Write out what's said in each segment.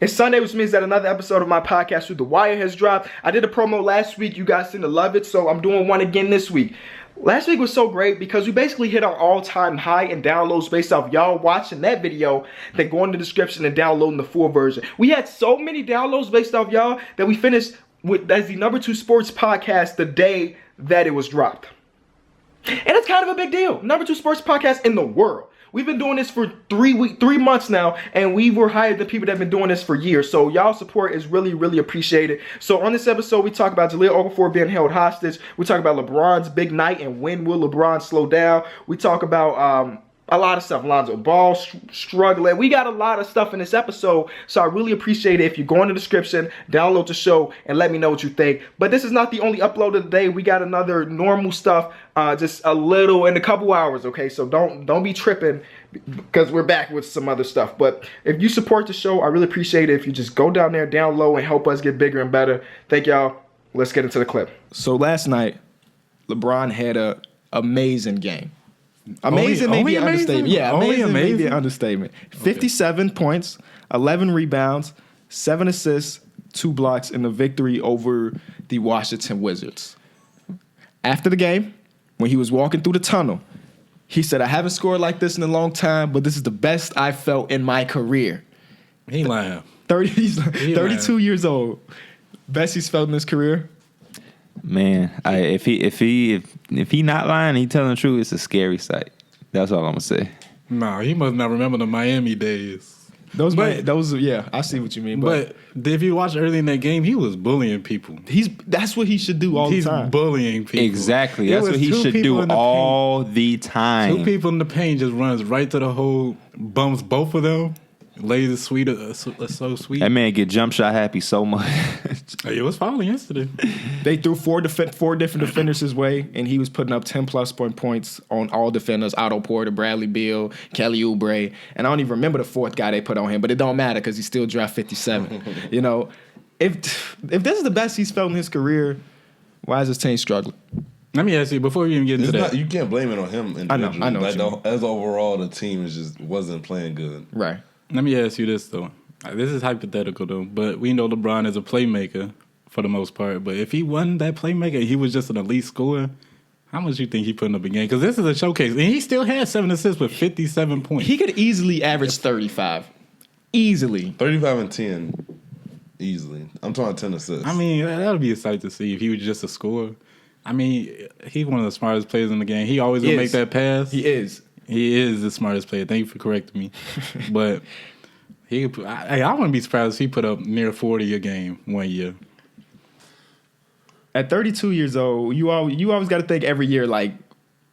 It's Sunday, which means that another episode of my podcast, Through the Wire, has dropped. I did a promo last week. You guys seem to love it, so I'm doing one again this week. Last week was so great because we basically hit our all-time high in downloads based off y'all watching that video, then going in the description and downloading the full version. We had so many downloads based off y'all that we finished as the #2 sports podcast the day that it was dropped. And it's kind of a big deal. #2 sports podcast in the world. We've been doing this for 3 months now, and we were higher than people that have been doing this for years. So y'all support is really, really appreciated. So on this episode, we talk about Jahlil Okafor being held hostage. We talk about LeBron's big night and when will LeBron slow down. We talk about a lot of stuff. Lonzo Ball struggling. We got a lot of stuff in this episode, so I really appreciate it if you go in the description, download the show, and let me know what you think. But this is not the only upload of the day. We got another normal stuff, just a little in a couple hours, okay? So don't be tripping because we're back with some other stuff. But if you support the show, I really appreciate it if you just go down there, download, and help us get bigger and better. Thank y'all. Let's get into the clip. So last night, LeBron had an amazing game. Amazing, maybe an understatement. Yeah, amazing, maybe an understatement. 57 points, 11 rebounds, 7 assists, 2 blocks in the victory over the Washington Wizards. After the game, when he was walking through the tunnel, he said, "I haven't scored like this in a long time, but this is the best I felt in my career." He lying. He's 32 years old. Best he's felt in his career. Man, if he not lying, he telling the truth, it's a scary sight. That's all I'm gonna say. No, he must not remember the Miami days. Those, yeah, I see what you mean. But if you watch early in that game, he was bullying people. That's what he should do all the time. He's bullying people. Exactly. That's what he should do all the time. 2 people in the paint just runs right to the hole, bumps both of them. Lazy sweet, so sweet. That man get jump shot happy so much. It was fouling yesterday. They threw four different defenders his way, and he was putting up 10-plus points on all defenders: Otto Porter, Bradley Beal, Kelly Oubre, and I don't even remember the fourth guy they put on him, but it don't matter because he still dropped 57. You know, if this is the best he's felt in his career, why is his team struggling? Let me ask you before we even get into that. You can't blame it on him individually. I know. Like as overall, the team wasn't playing good. Right. Let me ask you this, though. This is hypothetical, though, but we know LeBron is a playmaker for the most part. But if he wasn't that playmaker, he was just an elite scorer, how much you think he putting up a game? Because this is a showcase. And he still had 7 assists with 57 points. He could easily average 35. Easily. 35 and 10. Easily. I'm talking 10 assists. I mean, that would be a sight to see if he was just a scorer. I mean, he's one of the smartest players in the game. He always going to make that pass. He is. He is the smartest player. Thank you for correcting me. But I wouldn't be surprised if he put up near 40 a game one year. At 32 years old, you always got to think every year, like,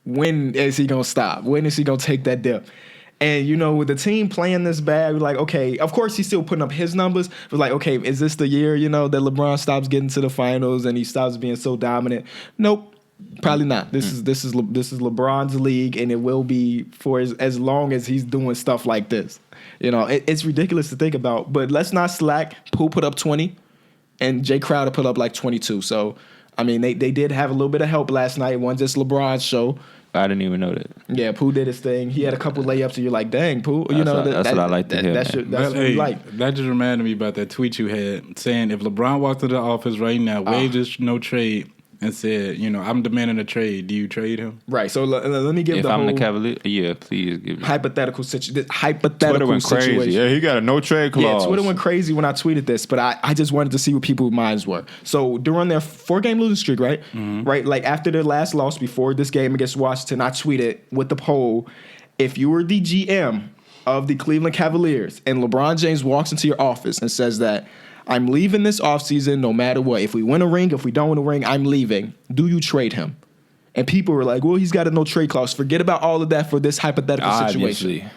when is he going to stop? When is he going to take that dip? And, you know, with the team playing this bad, we're like, okay, of course he's still putting up his numbers. But like, okay, is this the year, you know, that LeBron stops getting to the finals and he stops being so dominant? Nope. Probably not. This is LeBron's league, and it will be for as long as he's doing stuff like this. You know, it's ridiculous to think about. But let's not slack. Poole put up 20, and Jay Crowder put up like 22. So, I mean, they did have a little bit of help last night. It wasn't just LeBron's show. I didn't even know that. Yeah, Poole did his thing. He had a couple layups, and you're like, dang, Poole. You that's what I like to hear. That's what you like. That just reminded me about that tweet you had saying if LeBron walked into the office right now, waived no trade, and said, you know, I'm demanding a trade. Do you trade him? Right. So let me give if the I'm whole the Cavalier, yeah, please give me hypothetical situation. Twitter went crazy. Yeah, he got a no trade clause. Yeah, Twitter went crazy when I tweeted this, but I just wanted to see what people's minds were. So during their 4-game losing streak, right? Mm-hmm. Right, like after their last loss before this game against Washington, I tweeted with the poll, if you were the GM of the Cleveland Cavaliers and LeBron James walks into your office and says that I'm leaving this offseason no matter what. If we win a ring, if we don't win a ring, I'm leaving. Do you trade him? And people were like, well, he's got a no trade clause. Forget about all of that for this hypothetical situation.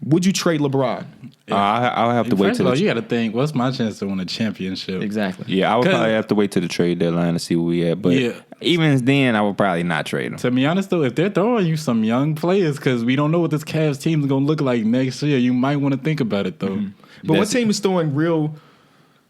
Would you trade LeBron? I'll have to wait till you got to think, what's my chance to win a championship? Exactly. Yeah, I would probably have to wait till the trade deadline to see where we at. But even then, I would probably not trade him. To be honest, though, if they're throwing you some young players, because we don't know what this Cavs team is going to look like next year, you might want to think about it, though. Mm-hmm. But what team is throwing real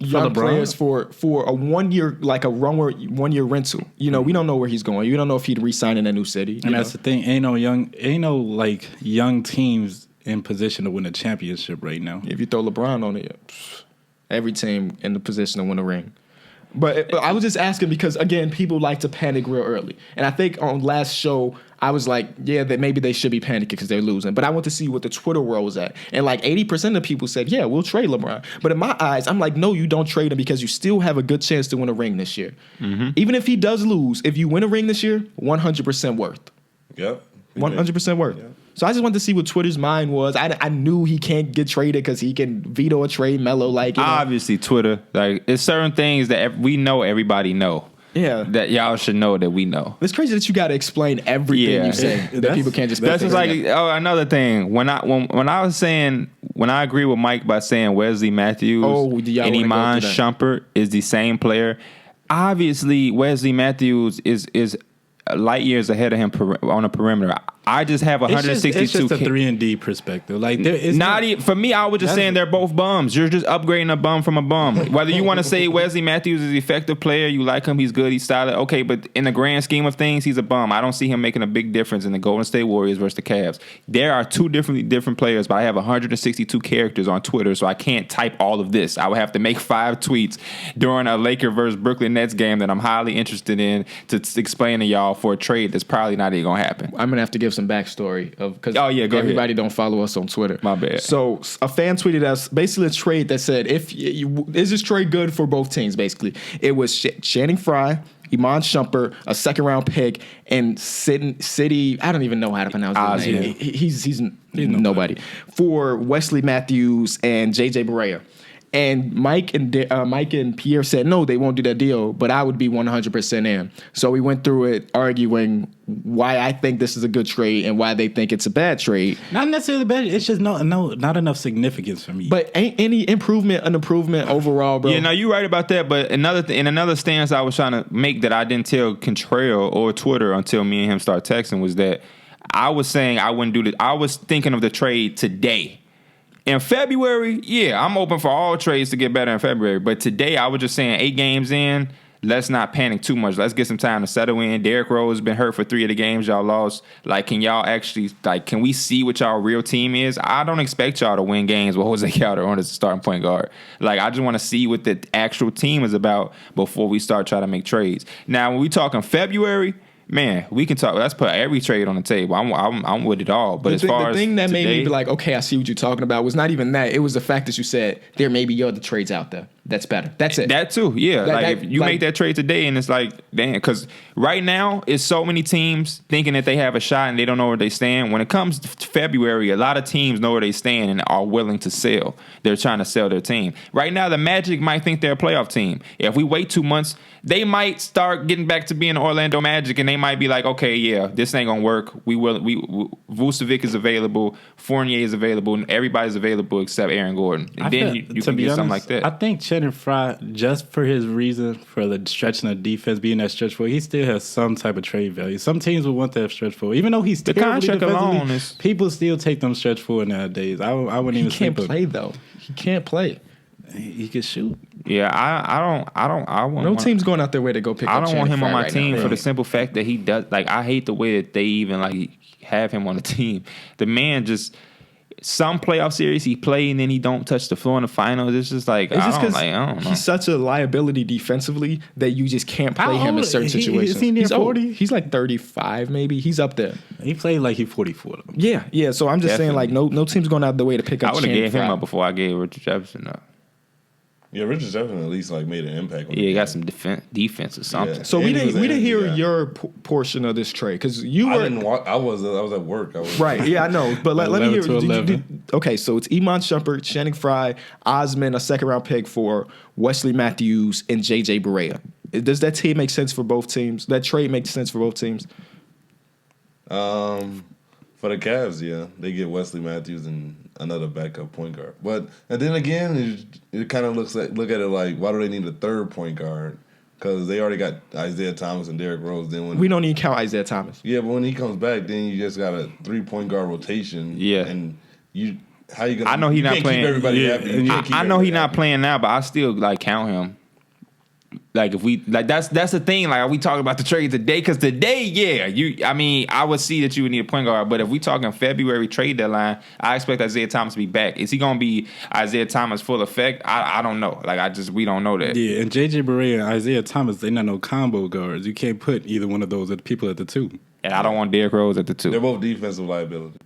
young players for a 1 year, like a 1 year rental? You know, we don't know where he's going. You don't know if he'd re-sign in a new city. And that's the thing. Ain't no young teams in position to win a championship right now. If you throw LeBron on it, Every team in the position to win a ring. But I was just asking because, again, people like to panic real early. And I think on last show, I was like, yeah, that maybe they should be panicking because they're losing. But I want to see what the Twitter world was at. And like 80% of people said, yeah, we'll trade LeBron. But in my eyes, I'm like, no, you don't trade him because you still have a good chance to win a ring this year. Mm-hmm. Even if he does lose, if you win a ring this year, 100% worth. Yep. 100% worth. Yeah. So I just wanted to see what Twitter's mind was. I knew he can't get traded because he can veto a trade. Melo, like, you know. Obviously, Twitter, like, it's certain things that we know everybody know. Yeah, that y'all should know that we know. It's crazy that you got to explain everything you say. That people can't just. That's just like another thing. When I agree with Mike by saying Wesley Matthews and Iman Shumpert is the same player. Obviously, Wesley Matthews is light years ahead of him on a perimeter. I just have 162. It's just a 3-and-D perspective. Like it's not even, for me, I was just saying they're both bums. You're just upgrading a bum from a bum. Whether you want to say Wesley Matthews is an effective player, you like him, he's good, he's solid. Okay, but in the grand scheme of things, he's a bum. I don't see him making a big difference in the Golden State Warriors versus the Cavs. There are two different players, but I have 162 characters on Twitter, so I can't type all of this. I would have to make 5 tweets during a Laker versus Brooklyn Nets game that I'm highly interested in to explain to y'all for a trade that's probably not even going to happen. I'm going to have to give some backstory of because everybody don't follow us on Twitter. My bad. So a fan tweeted us basically a trade that said, is this trade good for both teams? Basically, it was Channing Frye, Iman Shumpert, a second-round pick, and City. I don't even know how to pronounce his name. He's nobody. For Wesley Matthews and JJ Barea. And Mike and Pierre said, no, they won't do that deal, but I would be 100% in. So we went through it arguing why I think this is a good trade and why they think it's a bad trade. Not necessarily bad. It's just not enough significance for me. But ain't any an improvement overall, bro. Yeah, no, you're right about that. But another stance I was trying to make that I didn't tell Kentrell or Twitter until me and him started texting was that I was saying I wouldn't do this. I was thinking of the trade today. In February, yeah, I'm open for all trades to get better in February. But today, I was just saying 8 games in, let's not panic too much. Let's get some time to settle in. Derrick Rose has been hurt for 3 of the games y'all lost. Like, can y'all actually, can we see what y'all real team is? I don't expect y'all to win games with Jose Calderon as a starting point guard. Like, I just want to see what the actual team is about before we start trying to make trades. Now, when we talking February, man, we can talk. Let's put every trade on the table. I'm with it all. But the thing that made me be like, okay, I see what you're talking about was not even that. It was the fact that you said there may be other trades out there. That's better. That's it. That too, yeah. If you make that trade today and it's like, damn, because right now it's so many teams thinking that they have a shot and they don't know where they stand. When it comes to February, a lot of teams know where they stand and are willing to sell. They're trying to sell their team. Right now, the Magic might think they're a playoff team. If we wait 2 months, they might start getting back to being the Orlando Magic and they might be like, okay, yeah, this ain't gonna work. Vucevic is available, Fournier is available, and everybody's available except Aaron Gordon. And then you can get something like that. I think Channing Frye, just for his reason for the stretching of defense, being that stretch forward, he still has some type of trade value. Some teams would want that stretch forward, even though he's the contract alone is. People still take them stretch forward nowadays. I wouldn't even. He can't play though. He can't play. He can shoot. Yeah, I want. No team's going out their way to go pick up. I don't want him on my team now. for the simple fact that he does. Like, I hate the way that they even have him on the team. The man just. Some playoff series he played and then he don't touch the floor in the finals. It's just like I don't know. He's such a liability defensively that you just can't play him in certain situations. Is he near 40? He's like 35 maybe. He's up there. He played like he's 44 though. Yeah. So I'm just saying like no team's going out the way to pick up. I would have gave him up before I gave Richard Jefferson up. Yeah, Richard Jefferson at least made an impact. He got some defense or something. Yeah. So we didn't hear your portion of this trade because you were. I was at work. Right. Yeah, I know. But let me hear. Okay, so it's Iman Shumpert, Channing Frye, Osman, a second-round pick for Wesley Matthews and JJ Barea. Does that team make sense for both teams? That trade makes sense for both teams? For the Cavs, yeah, they get Wesley Matthews and another backup point guard. But and then again, it kind of look at it like, why do they need a third point guard? Because they already got Isaiah Thomas and Derrick Rose. Then we don't even count Isaiah Thomas. Yeah, but when he comes back, then you just got a 3-point guard rotation. Yeah, and how you gonna? I know he's not playing. Keep everybody happy. I know he's not playing now, but I still count him. Like if we like that's the thing. Like are we talking about the trade today? Because today, yeah, I would see that you would need a point guard. But if we talking February trade deadline, I expect Isaiah Thomas to be back. Is he gonna be Isaiah Thomas full effect? I don't know. Like we don't know that. Yeah, and JJ Barea and Isaiah Thomas, they're not no combo guards. You can't put either one of those at people at the 2. And I don't want Derrick Rose at the 2. They're both defensive liability.